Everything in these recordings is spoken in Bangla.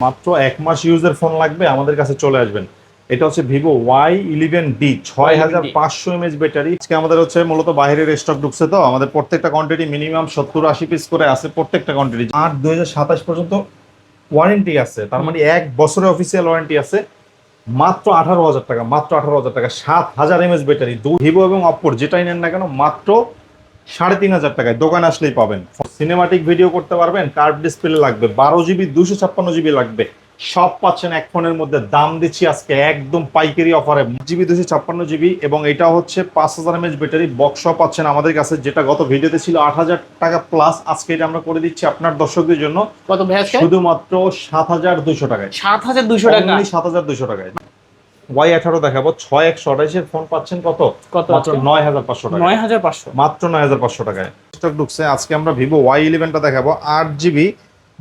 মাত্র 1 মাস ইউজের ফোন লাগবে আমাদের কাছে চলে আসবেন। এটা হচ্ছে ভিভো Y11D 6500 mAh ব্যাটারি। আজকে আমাদের হচ্ছে মূলত বাইরের স্টক ঢুকছে, তো আমাদের প্রত্যেকটা কোয়ান্টিটি মিনিমাম 70-80 পিস করে আছে প্রত্যেকটা কোয়ান্টিটি। আর 2027 পর্যন্ত ওয়ারেন্টি আছে, তার মানে 1 বছরের অফিসিয়াল ওয়ারেন্টি আছে। মাত্র 18,000 টাকা, মাত্র 18,000 টাকা, 7000 mAh ব্যাটারি। ভিভো এবং অপ্পোর যেটাই নেন না কেন মাত্র 3,500 টাকায় দোকানে আসলেই পাবেন। সিনেমাটিক ভিডিও করতে পারবেন, কার্ভ ডিসপ্লে লাগবে, 12 GB 256 GB লাগবে, সব পাচ্ছেন এক ফোনের মধ্যে। দাম দিচ্ছি আজকে একদম পাইকারি অফারে, জিবি 256 GB, এবং এটা হচ্ছে 5000 mAh ব্যাটারি। বক্স পাচ্ছেন আমাদের কাছে, যেটা গত ভিডিওতে ছিল 8,000 টাকা প্লাস, আজকে এটা আমরা করে দিচ্ছি আপনার দর্শকদের জন্য কত ভাই আজকে? শুধুমাত্র 7,200 টাকায়। 7,200 টাকা, 7,200 টাকায় Y18 দেখাবো। 6128 ফোন পাচ্ছেন কত? কত? মাত্র 9,500 টাকা। 9,500, মাত্র 9,500 টাকায় স্টক ঢুকছে। আজকে আমরা ভিভো Y11 টা দেখাবো, 8GB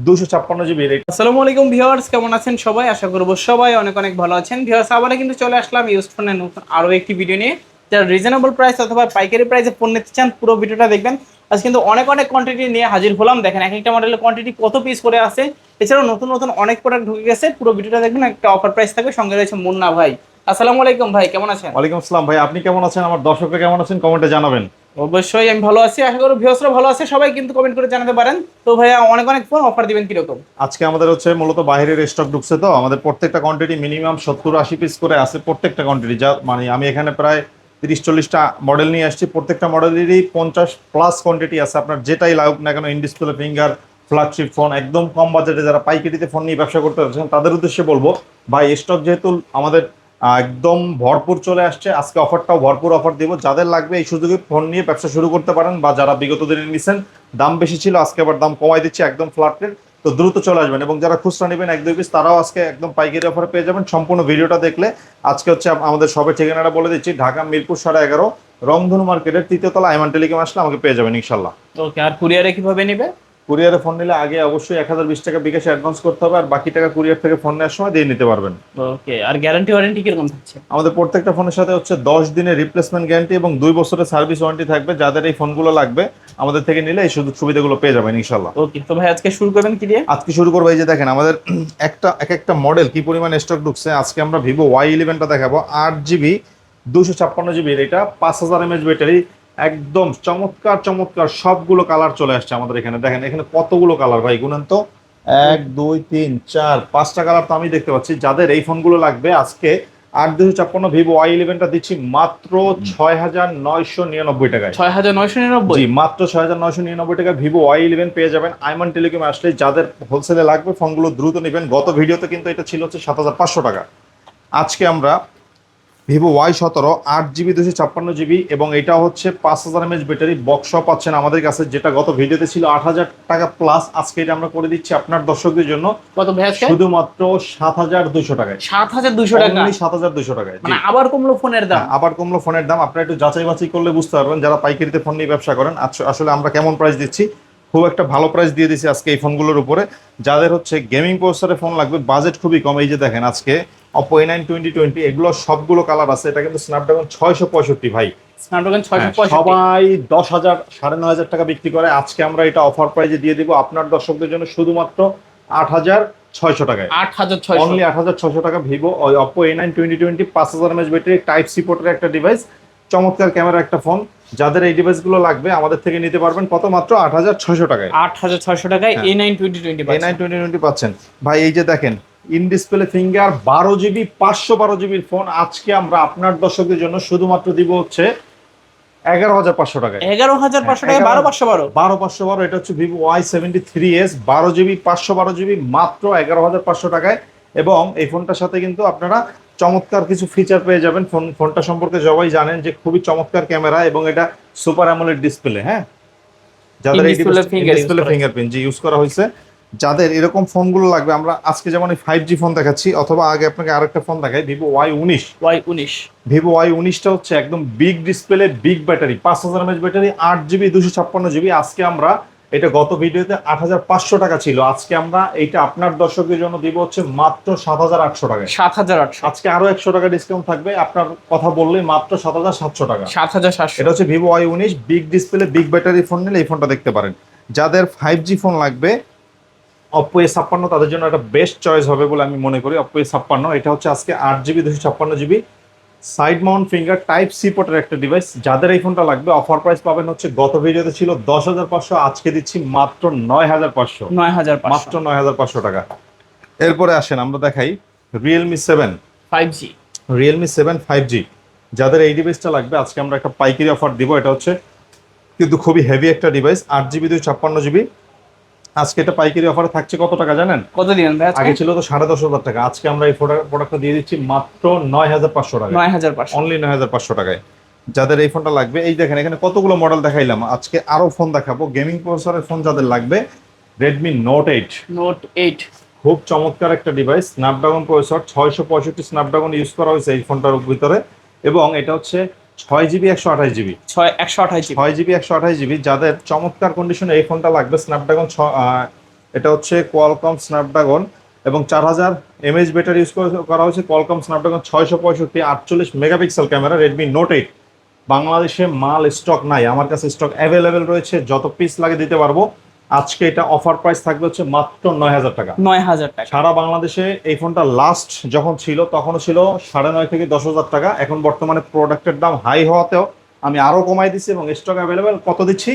256GB। আসসালামু আলাইকুম ভিউয়ার্স, কেমন আছেন সবাই? আশা করব সবাই অনেক অনেক ভালো আছেন। ভিউয়ার্স, আবার কিন্তু চলে আসলাম ইউজড ফোনের নতুন আরো একটি ভিডিও নিয়ে। যারা রিজনেবল প্রাইস অথবা পাইকারি প্রাইসে ফোন নিতে চান, পুরো ভিডিওটা দেখবেন। আজ কিন্তু অনেক অনেক কোয়ান্টিটি নিয়ে হাজির হলাম। দেখেন এক একটা মডেলের কোয়ান্টিটি কত পিস করে আছে, এছাড়াও নতুন নতুন অনেক প্রোডাক্ট ঢুকে গেছে। পুরো ভিডিওটা দেখবেন, একটা অফার প্রাইস থাকবে। সঙ্গে রয়েছে মুন্না ভাই। আসসালামু আলাইকুম ভাই, কেমন আছেন? ওয়ালাইকুম আসসালাম ভাই, আপনি কেমন আছেন? আমার দর্শকরা কেমন আছেন কমেন্টে জানাবেন। অবশ্যই আমি ভালো আছি, আশা করি ভিউয়ার্সরা ভালো আছে। সবাই কিন্তু কমেন্ট করে জানাতে পারেন। তো ভাইয়া অনেক অনেক ফোন অফার দিবেন কিরকম? আজকে আমাদের হচ্ছে মূলত বাইরের স্টক ঢুকছে, তো আমাদের প্রত্যেকটা কোয়ান্টিটি মিনিমাম 70-80 পিস করে আছে প্রত্যেকটা কোয়ান্টিটি। যা মানে আমি এখানে প্রায় 30-40টা মডেল নিয়ে আসছি, প্রত্যেকটা মডেলেরই 50+ কোয়ান্টিটি আছে। আপনার যেটাই লাগুক না কেন, in display finger flagship phone, একদম কম বাজেটে যারা পাইকারিতে ফোন নিয়ে ব্যবসা করতে চাচ্ছেন তাদের উদ্দেশ্যে বলবো, ভাই স্টক যেহেতু আমাদের একদম ভরপুর চলে আসছে, আজকে অফারটাও ভরপুর অফার দিব। যাদের লাগবে এই সুযোগে ফোন নিয়ে ব্যবসা শুরু করতে পারেন, বা যারা বিগত দিনে নিছেন দাম বেশি ছিল, আজকে আবার দাম কমাই দিচ্ছি একদম ফ্ল্যাট রেট। তো দ্রুত চলে আসবেন, এবং যারা খুচরা নেবেন 1-2 পিস, তারাও আজকে একদম পাইকারি অফারে পেয়ে যাবেন। সম্পূর্ণ ভিডিওটা দেখলে আজকে হচ্ছে আমাদের সবের ঠিকানাটা বলে দিচ্ছি, ঢাকা মিরপুর 11.5 রংধনু মার্কেটের 3য় তলা আইমান টেলিকম আসলে আমাকে পেয়ে যাবেন ইনশাল্লাহ। ওকে, আর কুরিয়ারে কিভাবে নেবে? কুরিয়ারে ফোন নিলে আগে অবশ্যই 1020 টাকা বিকাশে অ্যাডভান্স করতে হবে, আর বাকি টাকা কুরিয়ার থেকে ফোন নেওয়ার সময় দিয়ে নিতে পারবেন। ওকে, আর গ্যারান্টি ওয়ারেন্টি কিরকম থাকছে? আমাদের প্রত্যেকটা ফোনের সাথে হচ্ছে 10 দিনের রিপ্লেসমেন্ট গ্যারান্টি এবং 2 বছরের সার্ভিস ওয়ারেন্টি থাকবে। যাদের এই ফোনগুলো লাগবে আমাদের থেকে নিলে এই সুবিধাগুলো পেয়ে যাবেন ইনশাল্লাহ। ওকে, তো ভাই আজকে শুরু করবেন কি দিয়ে? আজকে শুরু করবো, এই যে দেখেন আমাদের একটা মডেল কি পরিমাণ স্টক ঢুকছে। আজকে আমরা ভিভো Y11 টা দেখাবো, 8GB 256GB, এটা 5000 mAh ব্যাটারি। একদম চমৎকার চমৎকার সবগুলো কালার চলে আসছে আমাদের এখানে। দেখেন এখানে কতগুলো কালার ভাই, গুনেন তো, 1 2 3 4 5টা কালার তো আমি দেখতে পাচ্ছি। যাদের এই ফোনগুলো লাগবে আজকে 8/256 ভিভো Y11 টা দিচ্ছি মাত্র 6,999 টাকায়। 6,999? জি, মাত্র 6,999 টাকা ভিভো Y11 পেয়ে যাবেন আইমান টেলিকম আসলে। যাদের হোলসেলে লাগবে ফোনগুলো দ্রুত নেবেন। গত ভিডিওতে কিন্তু এটা ছিল হচ্ছে 7,500 টাকা। আজকে আমরা ভিভো Y17 8GB 256GB, এবং এটা হচ্ছে 5000 mAh ব্যাটারি। বক্স পাচ্ছেন আমাদের কাছে, যেটা গত ভিডিওতে ছিল 8,000 টাকা প্লাস, আজকে এটা আমরা করে দিচ্ছি আপনার দর্শকদের জন্য কত ভাই আজকে? শুধুমাত্র 7,200 টাকায়। 7,200 টাকা, 7,200 টাকায়। মানে আবার কমলো ফোনের দাম। আবার কমলো ফোনের দাম। আপনারা একটু যাচাই বাছাই করলে বুঝতে পারবেন, যারা পাইকারিতে ফোন নিয়ে ব্যবসা করেন আসলে আমরা কেমন প্রাইস দিচ্ছি। খুব একটা ভালো প্রাইস দিয়ে দিচ্ছি আজকে এই ফোনগুলোর উপরে। যাদের হচ্ছে গেমিং প্রসেসরের ফোন লাগবে, বাজেট খুবই কম, এই যে দেখেন আজকে Oppo A9 2020, এগুলো সবগুলো কালার আছে। এটা কিন্তু স্ন্যাপড্রাগন 665 ভাই। স্ন্যাপড্রাগন 665 সবাই 10,000 9,500 টাকা বিক্রি করে, আজকে আমরা এটা অফার প্রাইসে দিয়ে দিব আপনার দর্শকদের জন্য শুধুমাত্র 8,600 টাকায়। 8,600, অনলি 8,600 টাকা। Vivo Oppo A9 2020, 5000 mAh battery, type C পোর্টের একটা ডিভাইস, চমৎকার ক্যামেরা একটা ফোন। যাদের এই ডিভাইসগুলো লাগবে আমাদের থেকে নিতে পারবেন কত? মাত্র 8,600 টাকায়। 8,600 টাকায় A9 2020 A9 2020 পাচ্ছেন ভাই। এই যে দেখেন in display finger 12GB 512GB phone আজকে আমরা আপনার দর্শকদের জন্য শুধুমাত্র দিব হচ্ছে 11,500 টাকায়। 11,500 টাকায় 12,512? 12,512। এটা হচ্ছে ভিভো Y73s 12GB 512GB মাত্র 11,500 টাকায়। এবং এই ফোনটার সাথে কিন্তু আপনারা চমৎকার কিছু ফিচার পেয়ে যাবেন। ফোনটা সম্পর্কে সবাই জানেন যে খুবই চমৎকার ক্যামেরা, এবং এটা সুপার অ্যামোলেড ডিসপ্লে। হ্যাঁ, যাদের এই ডিসপ্লে ফিঙ্গারপ্রিন্ট জি ইউজ করা হয়েছে, যাদের এরকম ফোনগুলো লাগবে, আমরা আজকে যেমন এই 5G ফোন দেখাচ্ছি, অথবা আগে আপনাকে আরেকটা ফোন দেখাই, ভিভো Y19। ভিভো Y19টা হচ্ছে একদম big display, big battery, 5000 mAh battery, 8GB 256GB। আজকে আমরা এটা গত ভিডিওতে 8,500 টাকা ছিল, আজকে আমরা এইটা আপনার দর্শকদের জন্য দিব হচ্ছে মাত্র 7,800 টাকায়। 7,800? আজকে আরো 100 টাকা ডিসকাউন্ট থাকবে, আপনার কথা বললে মাত্র 7,700 টাকা। 7,700? এটা হচ্ছে Vivo Y19 big display, big battery phone নিলে এই ফোনটা দেখতে পারেন। যাদের 5G ফোন লাগবে অপো A56 তাদের জন্য একটা বেস্ট চয়েস হবে বলে আমি মনে করি। অপো A56 এটা হচ্ছে আজকে 8GB 256GB side mount finger type C পোর্টের একটা ডিভাইস। যাদের এই ফোনটা লাগবে অফার প্রাইস পাবেন হচ্ছে, গত ভিডিওতে ছিল 10,500, আজকে দিচ্ছি মাত্র 9,500, 9,500 মাত্র 9,500 টাকা। এরপরে আসেন আমরা দেখাই Realme 7 5G। Realme 7 5G। যাদের এই ডিভাইসটা লাগবে আজকে আমরা একটা পাইকারি অফার দিব। এটা হচ্ছে কিন্তু খুবই হেভি একটা ডিভাইস, 8GB 256GB। আজকে এটা পাইকারি অফারে থাকছে কত টাকা জানেন? কত দিবেন ভাই আজকে? আগে ছিল তো 10,500 টাকা, আজকে আমরা এই প্রোডাক্টটা দিয়ে দিচ্ছি মাত্র 9,500 টাকা, 9,500। অনলি 9,500 টাকায়। যাদের এই ফোনটা লাগবে, এই দেখেন এখানে কতগুলো মডেল দেখাইলাম, আজকে আরো ফোন দেখাবো। গেমিং প্রসেসরের ফোন যাদের লাগবে, Redmi Note 8, নোট 8 খুব চমৎকার একটা device. Snapdragon processor 665 Snapdragon use করা হয়েছে এই ফোনটার ভিতরে, এবং এটা হচ্ছে 6GB 128GB, 128 6GB 128GB। যাদের চমৎকার কন্ডিশনে এই ফোনটা লাগবে, স্ন্যাপড্রাগন এটা হচ্ছে কোয়ালকম স্ন্যাপড্রাগন এবং 4000 mAh ব্যাটারি ইউজ করা হয়েছে। Qualcomm Snapdragon 665 48 megapixel camera, Redmi Note 8। বাংলাদেশে মাল স্টক নাই, আমার কাছে স্টক অ্যাভেলেবেল রয়েছে, যত পিস লাগে দিতে পারবো। আজকে এটা অফার প্রাইস থাকবে হচ্ছে মাত্র 9,000 টাকা। 9,000 টাকা। সারা বাংলাদেশে এই ফোনটা লাস্ট যখন ছিল তখনও ছিল 9,500 থেকে 10,000 টাকা। এখন বর্তমানে প্রোডাক্টের দাম হাই হওয়াতেও আমি আরো কমাই দিচ্ছি এবং স্টক অ্যাভেলেবেল। কত দিচ্ছি?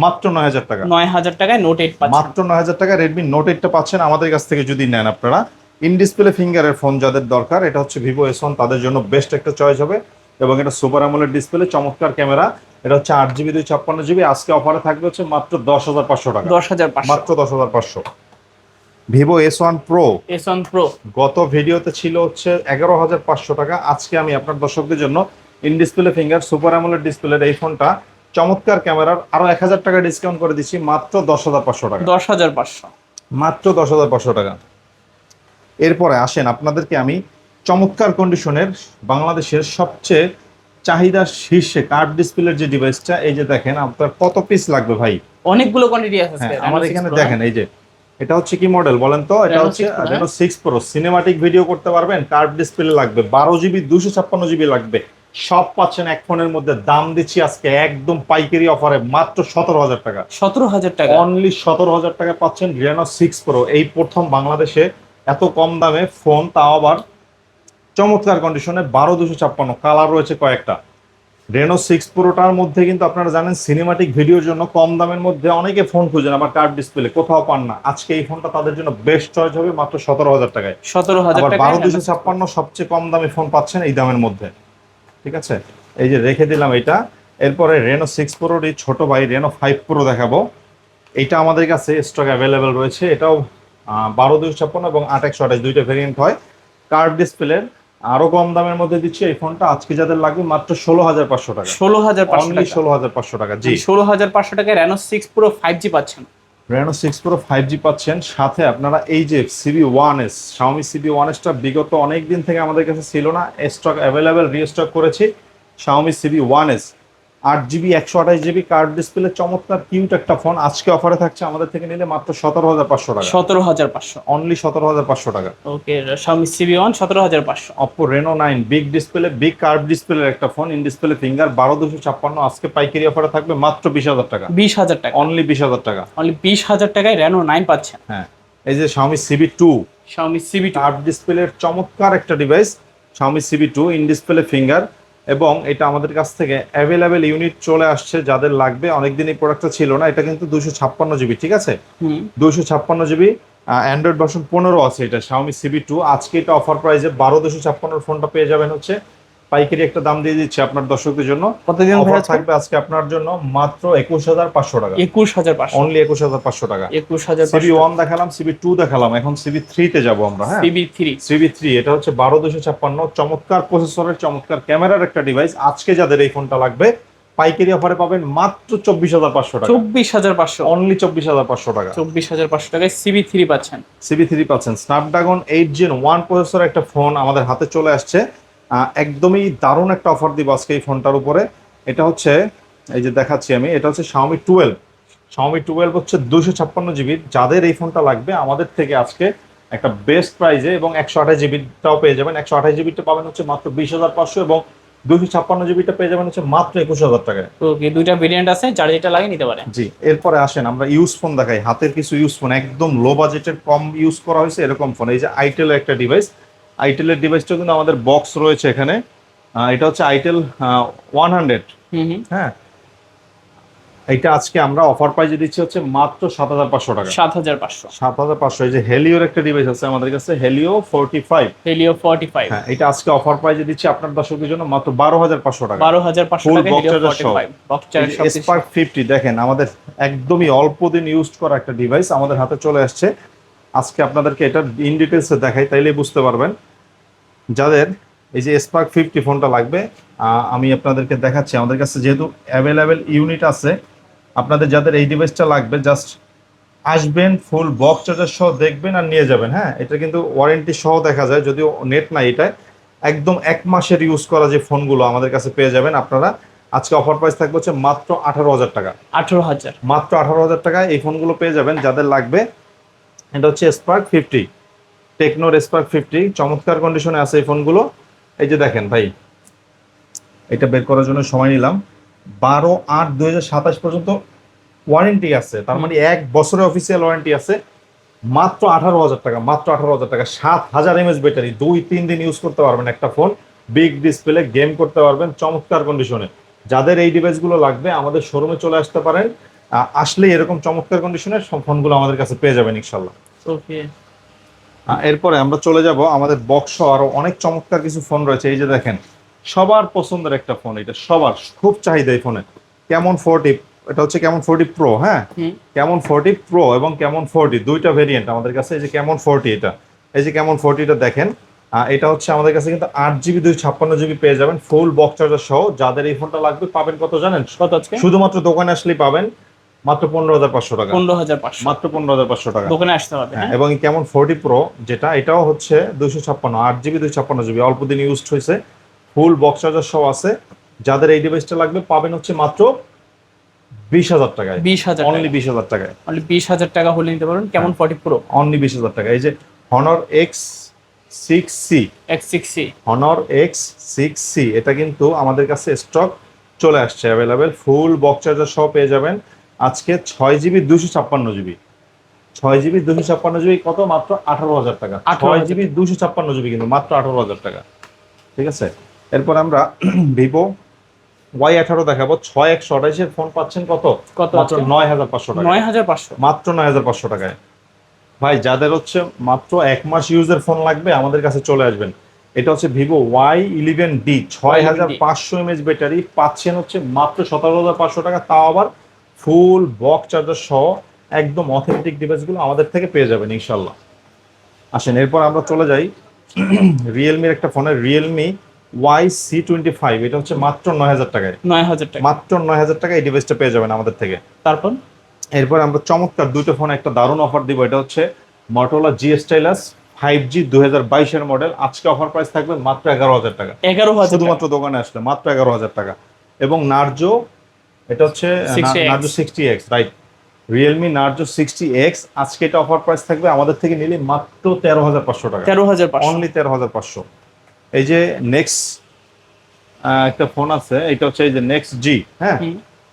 মাত্র 9,000 টাকা। 9,000 টাকায় নোট 8 পাচ্ছেন। মাত্র 9,000 টাকা Redmi Note 8টা পাচ্ছেন আমাদের কাছ থেকে যদি নেন আপনারা। ইন ডিসপ্লে ফিঙ্গারের ফোন যাদের দরকার, এটা হচ্ছে Vivo S1, তাদের জন্য বেস্ট একটা চয়েস হবে। এবং এটা সুপার অ্যামোলেড ডিসপ্লে, চমৎকার ক্যামেরা। এটা হচ্ছে 8GB 256GB। আজকে অফারে থাকবে হচ্ছে মাত্র 10,500 টাকা, 10,500। মাত্র 10,500। Vivo S1 Pro, S1 Pro গত ভিডিওতে ছিল হচ্ছে 11,500 টাকা। আজকে আমি আপনার দর্শকদের জন্য in display finger super AMOLED ডিসপ্লের এই ফোনটা চমৎকার ক্যামেরার আরো 1,000 টাকা ডিসকাউন্ট করে দিচ্ছি, মাত্র 10,500 টাকা, 10,500। মাত্র 10,500 টাকা। এরপরে আসেন আপনাদেরকে আমি চমৎকার কন্ডিশনের বাংলাদেশের সবচেয়ে চাহিদা শীর্ষে কার্ভ ডিসপ্লের যে ডিভাইসটা, এই যে দেখেন আপনার কত পিস লাগবে ভাই? অনেকগুলো কোয়ান্টিটি আছে হ্যাঁ, আজকে। আমার Reno 6 এখানে Pro, দেখেন, এই যে এটা হচ্ছে কি মডেল বলেন তো? এটা Reno হচ্ছে 6 Pro, Reno 6 Pro। Cinematic video করতে পারবেন, কার্ভ ডিসপ্লে লাগবে, 12GB 256GB লাগবে, সব পাচ্ছেন এক ফোনের মধ্যে। দাম দিচ্ছি আজকে একদম পাইকারি অফারে মাত্র 17,000 টাকা, 17,000 টাকা। অনলি 17,000 টাকা পাচ্ছেন Reno 6 Pro। এই প্রথম বাংলাদেশে এত কম দামে ফোন, তাও আবার চমৎকার কন্ডিশনে। 12/256 কালার রয়েছে কয়েকটা। Reno 6 Proটার মধ্যে কিন্তু আপনারা জানেন সিনেমাটিক ভিডিওর জন্য কম দামের মধ্যে অনেকে ফোন খুঁজেন, আবার কার্ভ ডিসপ্লে কোথাও পান না। আজকে এই ফোনটা তাদের জন্য বেস্ট চয়েস হবে মাত্র 17,000 টাকায়। 17,000 আবার টাকা। 12/256 সবচেয়ে কম দামি ফোন পাচ্ছেন এই দামের মধ্যে, ঠিক আছে? এই যে রেখে দিলাম এটা। এরপরে Reno 6 Proর এই ছোট ভাই Reno 5 Pro দেখাবো। এটা আমাদের কাছে স্টক অ্যাভেলেবেল রয়েছে। এটাও 12/256 এবং 8/128 দুইটা ভেরিয়েন্ট হয়। কার্ভ ডিসপ্লের আরো কম দামের মধ্যে দিচ্ছি এই ফোনটা আজকে যাদের লাগবে মাত্র 16,500 টাকা, 16,500 অনলি টাকা। 16,500 টাকা। জি, 16,500 টাকায় Reno 6 Pro 5G পাচ্ছেন। Reno 6 Pro 5G পাচ্ছেন। সাথে আপনারা এই যে CB1S, Xiaomi CB1Sটা বিগত অনেক দিন থেকে আমাদের কাছে ছিল না, স্টক অ্যাভেলেবেল, রিস্টক করেছি। Xiaomi CB1S 8GB 128GB curve display, চমৎকার কিউট একটা ফোন। আজকে অফারে থাকছে আমাদের থেকে নিলে মাত্র 17,500 টাকা, 17,500। অনলি 17,500 টাকা। ওকে, Xiaomi CB1 17,500। Oppo Reno 9 big display, big curve ডিসপ্লের একটা ফোন, ইন ডিসপ্লে ফিঙ্গার, 12/256 আজকে পাইকারি অফারে থাকবে মাত্র 20,000 টাকা, 20,000 টাকা। অনলি 20,000 টাকা। অনলি 20,000 টাকায় Reno 9 পাচ্ছেন। হ্যাঁ, এই যে Xiaomi CB2 Xiaomi CB2 curve ডিসপ্লের চমৎকার একটা device, Xiaomi CB2 in display finger. এবং এটা আমাদের কাছ থেকে অ্যাভেলেবেল ইউনিট চলে আসছে, যাদের লাগবে। অনেকদিন এই প্রোডাক্টটা ছিল না। এটা কিন্তু 256GB, ঠিক আছে? 256GB অ্যান্ড্রয়েড ভার্সন 15 আছে এটা, Xiaomi CB2। আজকে এটা অফার প্রাইসে 12/256 ফোনটা পেয়ে যাবেন হচ্ছে পাইকারি একটা দাম দিয়ে দিচ্ছে আপনার দর্শকদের জন্য। কতদিন অফার থাকবে আজকে আপনার জন্য মাত্র 21,500 টাকা, 21,500। অনলি 21,500 টাকা। 21,500। CB1 দেখালাম, CB2 দেখালাম, এখন CB3 তে যাবো আমরা। হ্যাঁ, CB3 এটা হচ্ছে 12/256 চমৎকার প্রসেসরের, চমৎকার ক্যামেরার একটা ডিভাইস। আজকে যাদের এই ফোনটা লাগবে পাইকারি অফারে পাবেন মাত্র 24,500 টাকা, 24,500। অনলি 24,500 টাকা, 24,500 টাকায় CB3 পাচ্ছেন। CB3 পাচ্ছেন। স্ন্যাপড্রাগন 8 Gen 1 প্রসেসর একটা ফোন আমাদের হাতে চলে আসছে। একদমই দারুণ একটা অফার দিব আজকে এই ফোনটার উপরে। এটা হচ্ছে, এই যে দেখাচ্ছি আমি, এটা হচ্ছে Xiaomi 12। Xiaomi 12 হচ্ছে 256GB। যাদের এই ফোনটা লাগবে আমাদের থেকে আজকে একটা বেস্ট প্রাইজে, এবং 128GBটাও পেয়ে যাবেন। 128GBটা পাবেন হচ্ছে মাত্র 20,500 এবং 256 জিবিটা পেয়ে যাবেন হচ্ছে মাত্র 21,000 টাকায়। ওকে, দুইটা ভেরিয়েন্ট আছে, যার যেটা লাগে নিতে পারে। জি, এরপরে আসেন আমরা ইউজ ফোন দেখাই, হাতের কিছু ইউজ ফোন একদম লো বাজেটের কম ইউজ করা হয়েছে এরকম ফোন। এই যে আইটেলের একটা ডিভাইস, আইটেলের ডিভাইসটা কিন্তু আমাদের বক্স রয়েছে এখানে। এটা হচ্ছে আইটেল 100। হুম হুম। হ্যাঁ, এটা আজকে আমরা অফার প্রাইজে দিচ্ছি হচ্ছে মাত্র 7,500 টাকা। 7,500। 7,500। এই যে হেলিওর একটা ডিভাইস আছে আমাদের কাছে, হেলিও 45। হেলিও 45। হ্যাঁ, এটা আজকে অফার প্রাইজে দিচ্ছি আপনার দর্শকদের জন্য মাত্র 12,500 টাকা। 12,500 ফুল টাকা বক্স হেলিও চার্জার সহ। 45 বক্স চার্জ সব কিছু। স্পার্ক 50 দেখেন, আমাদের একদমই অল্প দিন ইউজ করা একটা ডিভাইস আমাদের হাতে চলে আসছে। আজকে আপনাদেরকে এটা ইন ডিটেলসে দেখাই, তাইলেই বুঝতে পারবেন। যাদের এই যে স্পার্ক 50 ফোনটা লাগবে, আমি আপনাদেরকে দেখাচ্ছি। আমাদের কাছে যেহেতু অ্যাভেলেবেল ইউনিট আছে, আপনাদের যাদের এই ডিভাইসটা লাগবে জাস্ট আসবেন, ফুল বক্স চার্জার সহ দেখবেন আর নিয়ে যাবেন। হ্যাঁ, এটা কিন্তু ওয়ারেন্টি সহ দেখা যায়, যদিও নেট নাই এটা। একদম 1 মাসের ইউজ করা যে ফোনগুলো আমাদের কাছে পেয়ে যাবেন আপনারা। আজকে অফার প্রাইস থাকবে হচ্ছে মাত্র 18,000 টাকা। 18,000। মাত্র 18,000 টাকায় এই ফোনগুলো পেয়ে যাবেন যাদের লাগবে। এটা হচ্ছে স্পার্ক 50, টেকনোর স্পার্ক 50। চমৎকার কন্ডিশনে আছে এই ফোনগুলো। এই যে দেখেন ভাই, এটা বের করার জন্য সময় নিলাম। 12/8/2027 পর্যন্ত ওয়ারেন্টি আছে, তার মানে 1 বছরের অফিসিয়াল ওয়ারেন্টি আছে। মাত্র 18,000 টাকা, মাত্র 18,000 টাকা। 7,000 mAh ব্যাটারি, 2-3 দিন ইউজ করতে পারবেন একটা ফোন। বিগ ডিসপ্লে, গেম করতে পারবেন চমৎকার কন্ডিশনে। যাদের এই ডিভাইসগুলো লাগবে আমাদের শোরুমে চলে আসতে পারেন। আসলেই এরকম চমৎকার কন্ডিশনের সব ফোনগুলো আমাদের কাছে পেয়ে যাবেন ইনশাল্লাহ। ওকে, এরপরে আমরা চলে যাব আমাদের বক্স আরো অনেক চমৎকার কিছু ফোন রয়েছে। এই যে দেখেন, সবার পছন্দের একটা ফোন, এটা সবার খুব চাহিদা এই ফোনে, ক্যামন 40। এটা হচ্ছে ক্যামন 40 প্রো। হ্যাঁ, ক্যামন 40 প্রো এবং ক্যামন 40 দুইটা ভেরিয়েন্ট আমাদের কাছে। এই যে ক্যামন 40, এটা এই যে ক্যামন 40টা দেখেন। এটা হচ্ছে আমাদের কাছে কিন্তু 8 জিবি 256 জিবি পেয়ে যাবেন ফুল বক্স চার্জার সহ। যাদের এই ফোনটা লাগবে পাবেন কত জানেন? কত আজকে? শুধুমাত্র দোকানে আসলেই পাবেন মাত্র 15,500 টাকা। 15,500 মাত্র 15,500 টাকা দোকানে আসতে হবে। হ্যাঁ, এবং কেমন 40 প্রো যেটা, এটাও হচ্ছে 256, 8 জিবি 256 জিবি, অল্প দিন ইউজড হয়েছে, ফুল বক্স চার্জার সহ আছে। যাদের এই ডিভাইসটা লাগবে পাবেন হচ্ছে মাত্র 20,000 টাকায়। 20,000 অনলি 20,000 টাকায়। অনলি 20,000 টাকা হলে নিতে পারবেন কেমন 40 প্রো। অনলি 20,000 টাকা। এই যে Honor X6C, X6C, Honor X6C, এটা কিন্তু আমাদের কাছে স্টক চলে আসছে অ্যাভেলেবেল। ফুল বক্স চার্জার সহ পেয়ে যাবেন আজকে 6 জিবি 256 জিবি। 6 জিবি 256 জিবি কত? মাত্র 18,000 টাকা। 6 জিবি 256 জিবি কিন্তু মাত্র 18,000 টাকা। ঠিক আছে, এরপর আমরা ভিভো Y18 দেখাবো। 6128 ফোন পাচ্ছেন কত? কত? মাত্র 9,500 টাকা। 9,500 মাত্র 9,500 টাকায়। ভাই যাদের হচ্ছে মাত্র 1 মাস ইউজের ফোন লাগবে আমাদের কাছে চলে আসবেন। এটা হচ্ছে ভিভো Y11D, 6,500 mAh ব্যাটারি পাচ্ছেন হচ্ছে মাত্র 17,500 টাকা, তাও আবার ফুল বক্স চার্জার সহ। একদম অথেন্টিক ডিভাইসগুলো আমাদের থেকে পেয়ে যাবেন ইনশাল্লাহ। আসেন, এরপর আমরা চলে যাই রিয়েলমির একটা ফোনের, রিয়েলমি YC25। এটা হচ্ছে মাত্র 9,000 টাকায়। 9,000 টাকা মাত্র 9,000 টাকায় এই ডিভাইসটা পেয়ে যাবেন আমাদের থেকে। তারপর এরপর আমরা চমৎকার দুটো ফোন একটা দারুণ অফার দিব। এটা হচ্ছে Motorola G Stylus 5G 2022 model. আজকে অফার প্রাইস থাকবে মাত্র 11,000 টাকা। 11,000 শুধুমাত্র দোকানে আসলে মাত্র 11,000 টাকা। এবং নার্জো, এটা হচ্ছে 60X Narzo 60X, right, Realme Narzo 60X। আজকে এটা অফার প্রাইস থাকবে আমাদের থেকে নিলে মাত্র 13,500 টাকা। 13,500 অনলি 13,500। এই যে নেক্সট একটা ফোন আছে, এটা হচ্ছে এই যে নেক্সট জি। হ্যাঁ,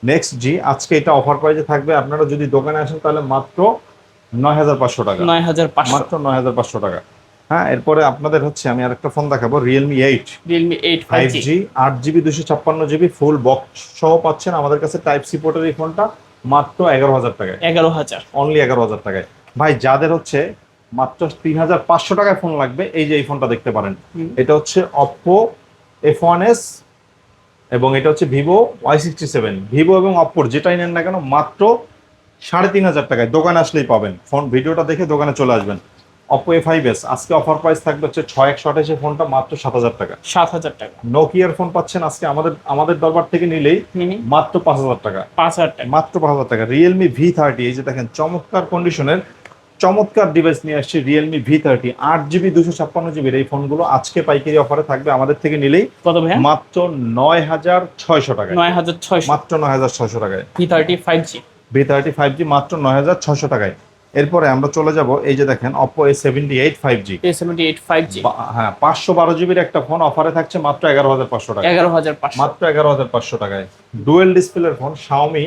নেক্সট জি আজকে এটা অফার প্রাইসে থাকবে। আপনারা যদি দোকানে আসেন তাহলে মাত্র 9,500 টাকা। 9,500 মাত্র 9,500 টাকা। হ্যাঁ, এরপরে আপনাদের হচ্ছে আমি আরেকটা ফোন দেখাবো, Realme 8, Realme 8 5G, 8 GB 256 GB full box সহ পাচ্ছেন আমাদের কাছে। টাইপ সি পোর্টের এই ফোনটা মাত্র 11,000 টাকায়। 11,000 অনলি 11,000 টাকায়। ভাই যাদের হচ্ছে মাত্র 3,500 টাকায় ফোন লাগবে, এই যে এই ফোনটা দেখতে পারেন। এটা হচ্ছে Oppo F1s এবং এটা হচ্ছে ভিভো Y67। ভিভো এবং অপ্পোর যেটাই নেন না কেন মাত্র 3,500 টাকায় দোকানে আসলেই পাবেন। ফোন ভিডিওটা দেখে দোকানে চলে আসবেন। Oppo A5s আজকে অফার প্রাইস থাকবে হচ্ছে 6128 ফোনটা মাত্র 7,000 টাকা। 7,000 টাকা। নোকিয়ার ফোন পাচ্ছেন আজকে আমাদের দরবার থেকে নিলেই মাত্র 5,000 টাকা। 5,000 টাকা মাত্র 5,000 টাকা। রিয়েলমি V30, এই যে দেখেন চমৎকার কন্ডিশনের চমৎকার ডিভাইস নিয়ে আসছে রিয়েলমি V30, 8 জিবি 256 জিবির এই ফোনগুলো আজকে পাইকারি অফারে থাকবে আমাদের থেকে নিলেই কত ভাই? মাত্র 9,600 টাকায়। 9,600 মাত্র 9,600 টাকায়। V30 5G, V30 5G মাত্র 9,600 টাকায়। এরপরে আমরা চলে যাব এই যে দেখেন Oppo A78 5G। A78 5G হ্যাঁ 512 জিবির একটা ফোন অফারে থাকছে মাত্র 11,500 টাকা। 11,500 মাত্র 11,500 টাকায়। ডুয়েল ডিসপ্লের phone Xiaomi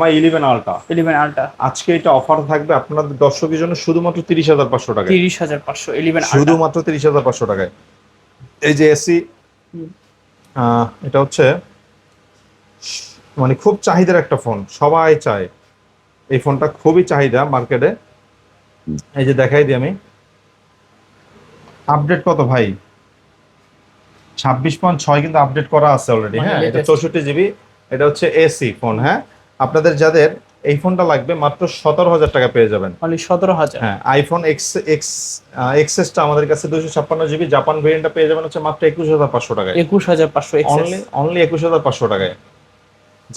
Mi 11 Ultra। 11 ultra আজকে এটা অফার থাকবে আপনাদের দর্শকের জন্য শুধুমাত্র 30,500 টাকায়। 30,500 11 আলট্রা শুধুমাত্র 30,500 টাকায়। এই যে এসি এটা হচ্ছে মানে খুব চাহিদার একটা ফোন, সবাই চায় এই ফোনটা, খুবই চাহিদা মার্কেটে। এই যে দেখাই দিই আমি, আপডেট কত ভাই, 26.6 কিন্তু আপডেট করা আছে অলরেডি। মানে হ্যাঁ এটা latest। 64 জিবি, এটা হচ্ছে এসি ফোন। হ্যাঁ আপনাদের যাদের এই ফোনটা লাগবে মাত্র 17,000 টাকা পেয়ে যাবেন। অনলি 17,000। হ্যাঁ আইফোন এক্সএসটা আমাদের কাছে 256 জিবি, জাপান ভেরিয়েন্টটা পেয়ে যাবেন হচ্ছে মাত্র 21,500 টাকায়। 21,500 এক্সেস। অনলি 21,500 টাকায়।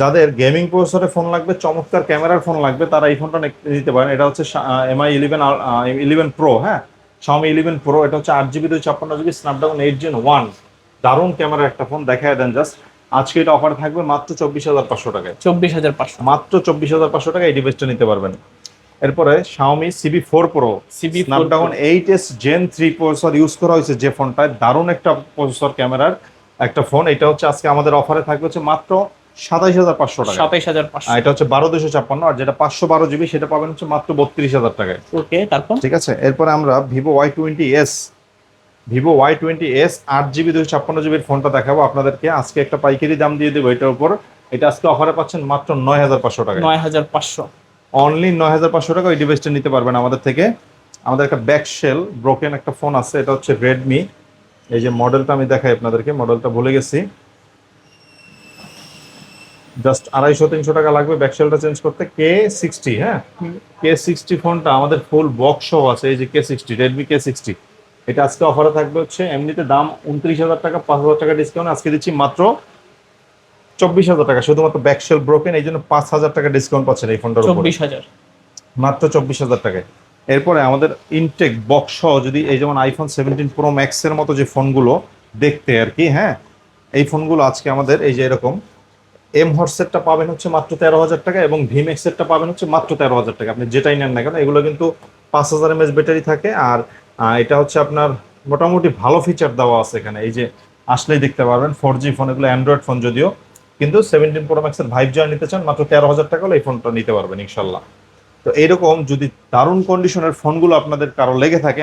যাদের গেমিং প্রসেসরে ফোন লাগবে, চমৎকার ক্যামেরার ফোন লাগবে, তারা এই ফোনটা নিতে পারেন। এটা হচ্ছে MI 11 Pro। হ্যাঁ Xiaomi 11 Pro, এটা হচ্ছে 8GB 256GB স্ন্যাপড্রাগন 8 Gen 1, দারুণ ক্যামেরার একটা ফোন। দেখায় দেন জাস্ট, আজকে এটা অফার থাকবে মাত্র 24,500 টাকায়। 24,500 মাত্র 24,500 টাকায় এই ডিভাইসটা নিতে পারবেন। এরপরে Xiaomi CB4 Pro, CB4 Snapdragon 8S Gen 3 processor use করা হয়েছে যে ফোনটায়, দারুণ একটা প্রসেসর ক্যামেরার একটা ফোন। এটা হচ্ছে আজকে আমাদের অফারে থাকবে হচ্ছে মাত্র 27,500 টাকা। 27,500। এটা হচ্ছে 12,256, আর যেটা 512 জিবি সেটা পাবেন হচ্ছে মাত্র 32,000 টাকায়। ওকে তারপর ঠিক আছে, এরপরে আমরা Vivo Y20s, Vivo Y20s 8GB 256GBর ফোনটা দেখাবো আপনাদেরকে। আজকে একটা পাইকারি দাম দিয়ে দেবো এটার উপর। এটা আজকে অফারে পাচ্ছেন মাত্র 9,500 টাকা। 9,500 অনলি 9,500 টাকা ওই ডিভাইসটা নিতে পারবেন আমাদের থেকে। আমাদের একটা ব্যাকশেল ব্রোকেন একটা ফোন আছে, এটা হচ্ছে রেডমি। এই যে মডেলটা আমি দেখাই আপনাদেরকে, মডেলটা ভুলে গেছি, জাস্ট 250-300 টাকা লাগবে ব্যাকশেলটা চেঞ্জ করতে। K60, হ্যাঁ K60 ফোনটা আমাদের ফুল বক্স সহ আছে। এই যে K60, রেডমি K60, এটা আজকে অফারে থাকবে হচ্ছে এমনিতে দাম 29,000 টাকা, 5,000 টাকা ডিসকাউন্ট আজকে দিচ্ছি মাত্র 24,000 টাকা। শুধুমাত্র ব্যাকশেল ব্রোকেন, এই জন্য 5,000 টাকা ডিসকাউন্ট পাচ্ছেন এই ফোনটার উপরে 24,000 মাত্র 24,000 টাকায়। এরপরে আমাদের ইনটেক বক্স সহ যদি এই যেমন আইফোন 17 প্রো ম্যাক্সের মতো যে ফোনগুলো দেখতে আর কি, হ্যাঁ এই ফোনগুলো আজকে আমাদের এই যে এরকম এম হট সেটটা পাবেন হচ্ছে মাত্র 13,000 টাকা, এবং ভিমেক্স সেটটা পাবেন হচ্ছে মাত্র 13,000 টাকা। আপনি যেটাই নেন না কেন এগুলো কিন্তু 5,000 mAh ব্যাটারি থাকে, আর এটা হচ্ছে আপনার মোটামুটি ভালো ফিচার দেওয়া আছে এখানে। এই যে আসলেই দেখতে পারবেন 4G ফোন, এগুলো অ্যান্ড্রয়েড ফোন যদিও, কিন্তু 17 প্রো ম্যাক্সের ভাইব জয় নিতে চান মাত্র 13,000 টাকা হলে এই ফোনটা নিতে পারবেন ইনশাল্লাহ। তো এইরকম যদি দারুণ কন্ডিশনের ফোনগুলো আপনাদের কারো লেগে থাকে,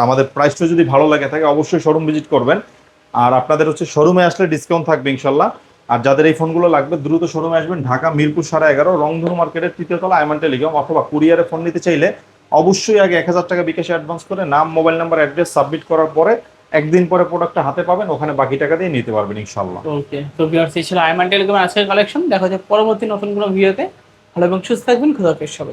আমাদের প্রাইসটা যদি ভালো লেগে থাকে, অবশ্যই শোরুম ভিজিট করবেন। আর আপনাদের হচ্ছে শোরুমে আসলে ডিসকাউন্ট থাকবে ইনশাল্লাহ। আর যাদের এই ফোনগুলো লাগবে দ্রুত শোরুমে আসবেন, ঢাকা মিরপুর 11.5 রংধনু মার্কেটের 3য় তলা আইমান টেলিকম, অথবা কুরিয়ারে ফোন নিতে চাইলে অবশ্যই আগে 1,000 টাকা বিকাশে অ্যাডভান্স করে নাম, মোবাইল নাম্বার, অ্যাড্রেস সাবমিট করার পরে একদিন পরে প্রোডাক্টটা হাতে পাবেন, ওখানে বাকি টাকা দিয়ে নিতে পারবেন ইনশাল্লাহ। ওকে তো ভিউয়ার্স এই ছিল আইমান টেলিকমের আজকের কালেকশন। দেখা যায় পরবর্তী নতুন কোনো ভিডিওতে। ভালো এবং সুস্থ থাকবেন, খোদা হাফেজ সবাই।